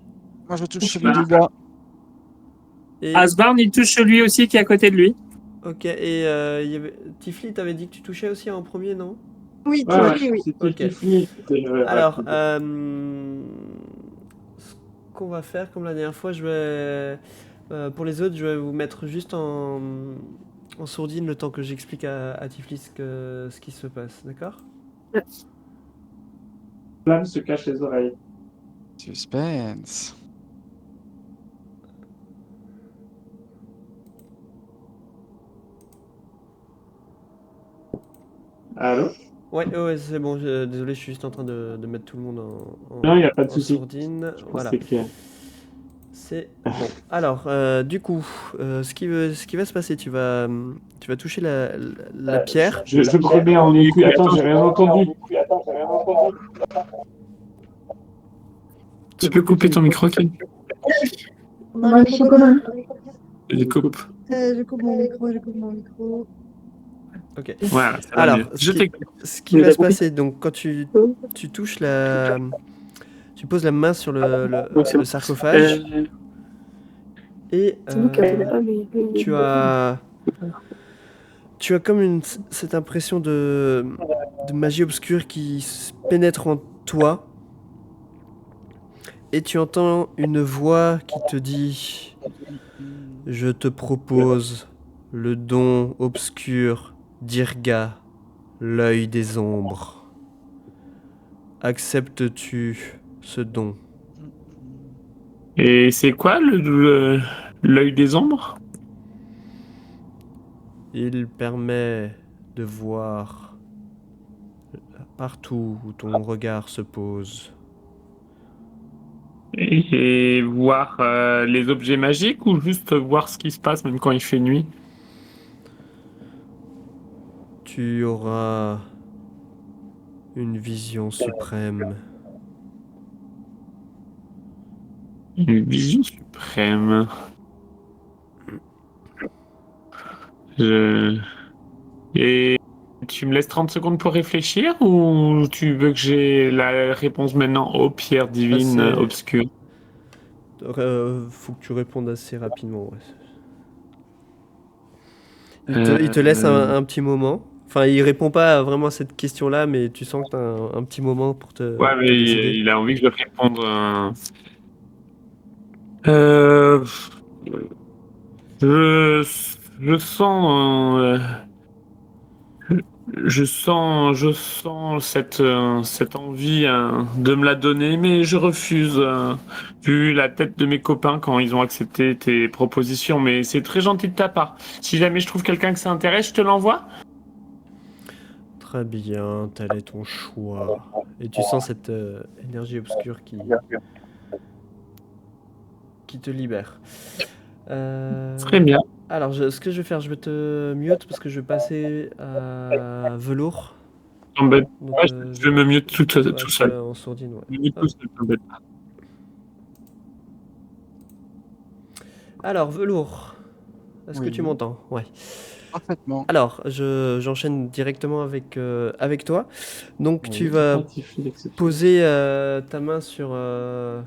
Moi, je touche celui du bas. Et, Asbarn, il touche celui aussi qui est à côté de lui. ok, et Tifli, t'avais dit que tu touchais aussi en premier, non? Oui, Ouais, ouais, Tifli, oui. c'était Ok. Tifli. Alors, ce qu'on va faire comme la dernière fois, je vais... pour les autres, je vais vous mettre juste en sourdine le temps que j'explique à Tiflis ce qui se passe, d'accord? Flamme se cache les oreilles. Suspense. Allô? Ouais, c'est bon, désolé, je suis juste en train de mettre tout le monde en Non, il n'y a pas de en souci. sourdine. Je pense Voilà. que c'est clair. C'est bon. Alors, du coup, ce qui va se passer, tu vas toucher la pierre. Je me remets en écoute. Attends, j'ai rien entendu. Tu peux couper ton micro, Ken? Non, je coupe mon Je coupe. je coupe mon micro. Ok. Voilà, ça va Alors, mieux. Je t'écoute. ce qui va se passer, donc quand tu touches tu poses la main sur le sarcophage et C'est vous qui avez pas, mais. tu as comme cette impression de magie obscure qui se pénètre en toi et tu entends une voix qui te dit: je te propose le don obscur d'Irga, l'œil des ombres. Acceptes-tu ce don? Et c'est quoi l'œil des ombres? Il permet de voir partout où ton regard se pose. Et voir les objets magiques ou juste voir ce qui se passe même quand il fait nuit? Tu auras une vision suprême. Une vision suprême. Et tu me laisses 30 secondes pour réfléchir ou tu veux que j'ai la réponse maintenant aux pierres divines c'est- obscures? Faut que tu répondes assez rapidement. Ouais. Il te laisse un petit moment. Enfin, il répond pas vraiment à cette question-là, mais tu sens que tu as un petit moment pour te Ouais, mais décider. il a envie que je réponde. Euh, je, je sens. Je sens cette envie de me la donner, mais je refuse, vu la tête de mes copains quand ils ont accepté tes propositions. Mais c'est très gentil de ta part. Si jamais je trouve quelqu'un que ça intéresse, je te l'envoie. Très bien, tel est ton choix. Et tu sens cette énergie obscure qui te libère. Très bien. Alors, ce que je vais faire, je vais te mute parce que je vais passer à velours. T'embête. Donc, Ouais, je vais me mieux tout ouais, seul. en sourdine, ouais. Je me mute tout seul, t'embête pas. Alors, velours, est-ce que Oui. tu m'entends? Ouais. Parfaitement. Alors, j'enchaîne directement avec toi. Donc, Oui, tu vas poser ta main sur le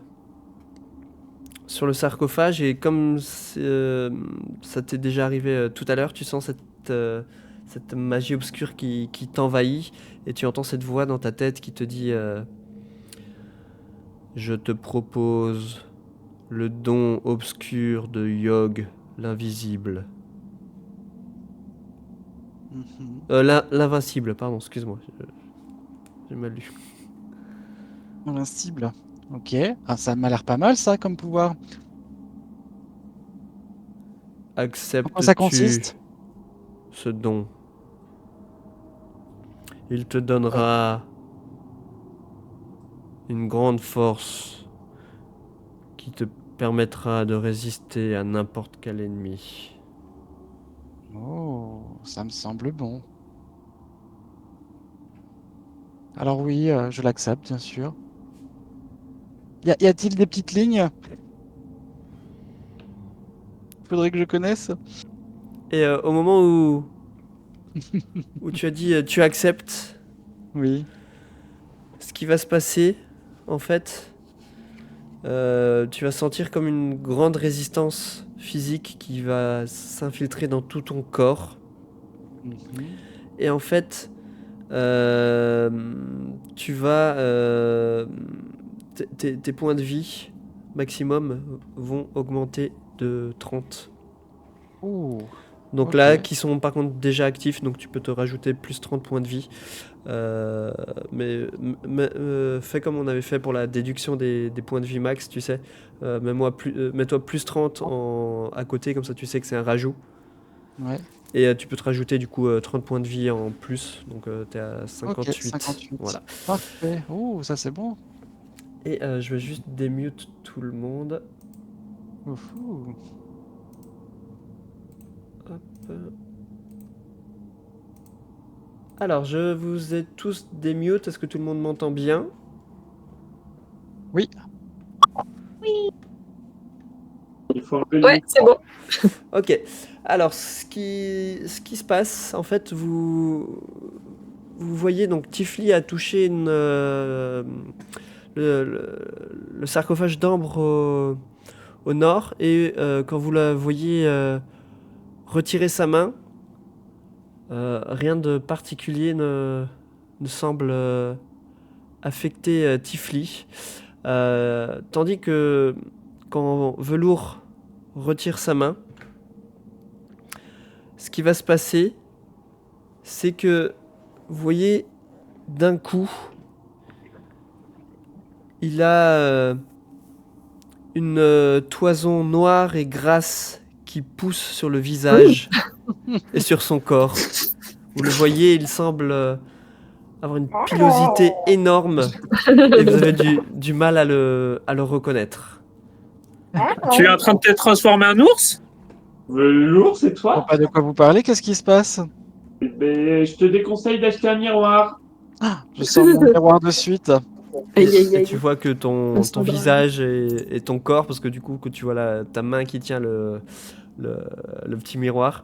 sarcophage et comme ça t'est déjà arrivé tout à l'heure, tu sens cette magie obscure qui t'envahit et tu entends cette voix dans ta tête qui te dit je te propose le don obscur de Yog, l'invisible. Mhm. L'invincible, pardon, excuse-moi. J'ai mal lu. Invincible. Ok. Ah, ça m'a l'air pas mal, ça, comme pouvoir. En quoi ça Acceptes-tu consiste? ce don? Il te donnera une grande force qui te permettra de résister à n'importe quel ennemi. Oh, ça me semble bon. Alors oui, je l'accepte, bien sûr. Y a-t-il des petites lignes? Faudrait que je connaisse. Et au moment où tu as dit tu acceptes, Oui. ce qui va se passer, en fait, tu vas sentir comme une grande résistance physique qui va s'infiltrer dans tout ton corps. Mhm. Et en fait, tu vas... tes points de vie maximum vont augmenter de 30. Oh, Donc ok. là, qui sont par contre déjà actifs, donc tu peux te rajouter plus 30 points de vie. Fais comme on avait fait pour la déduction des points de vie max, tu sais. Mets-toi plus 30 à côté, comme ça tu sais que c'est un rajout. Ouais. Et tu peux te rajouter du coup 30 points de vie en plus, donc t'es à Ok, 58. 58. Voilà. Parfait. Oh, ça c'est bon. Et je vais juste démute tout le monde. Ouhou. Hop. Alors, je vous ai tous démute. Est-ce que tout le monde m'entend bien? Oui. Il faut enlever Ouais, c'est bon. Ok. Alors, ce qui se passe, en fait, vous voyez donc Tifli a touché le sarcophage d'ambre au nord, et quand vous la voyez retirer sa main, rien de particulier ne semble affecter Tifli. Tandis que quand Velours retire sa main, ce qui va se passer, c'est que vous voyez d'un coup, il a une toison noire et grasse qui pousse sur le visage et sur son corps. Vous le voyez, il semble avoir une pilosité énorme et vous avez du mal à le reconnaître. Tu es en train de te transformer en ours? Velours, c'est Je vois toi? pas de quoi vous parlez, qu'est-ce qui se passe? Mais je te déconseille d'acheter un miroir. Je sors mon miroir de suite. Et, Aïe, aïe, et aïe. tu vois que ton Sandra. visage et ton corps, parce que du coup, que tu vois ta main qui tient le petit miroir,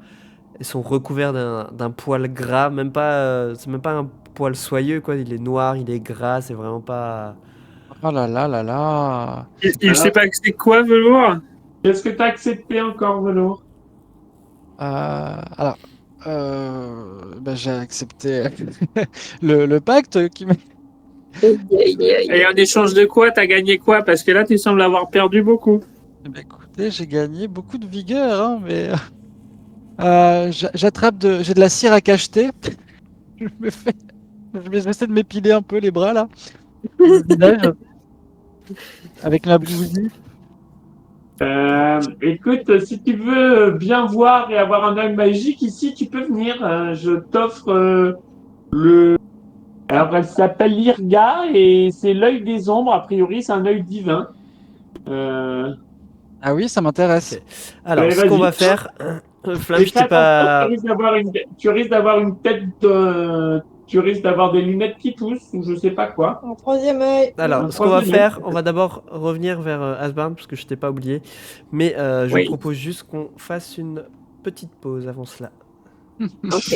ils sont recouverts d'un poil gras, même pas, c'est même pas un poil soyeux, quoi. Il est noir, il est gras, c'est vraiment pas. Oh là là là là. Il sait pas que c'est quoi, Velours? Qu'est-ce que t'as accepté encore, Velours? Alors, j'ai accepté le pacte qui m'a. Aïe, aïe, aïe. Et en échange de quoi, t'as gagné quoi? Parce que là, tu sembles avoir perdu beaucoup. Eh ben, écoutez, j'ai gagné beaucoup de vigueur, hein, mais j'ai de la cire à cacheter. J'essaie de m'épiler un peu les bras là, le visage, avec la bougie. Écoute, si tu veux bien voir et avoir un œil magique ici, tu peux venir. Je t'offre le. Alors, elle s'appelle l'Irga et c'est l'œil des ombres. A priori, c'est un œil divin. Ah oui, ça m'intéresse. Ok. Alors, Ouais, ce qu'on vas-y. va faire, Flamme, Mais je fais t'ai attention, pas. tu risques d'avoir une tête tu risques d'avoir des lunettes qui poussent ou je sais pas quoi. Un troisième œil. Alors, Un ce qu'on va troisième œil. faire, on va d'abord revenir vers Asbarn, parce que je t'ai pas oublié. Mais je Oui. propose juste qu'on fasse une petite pause avant cela. Ok.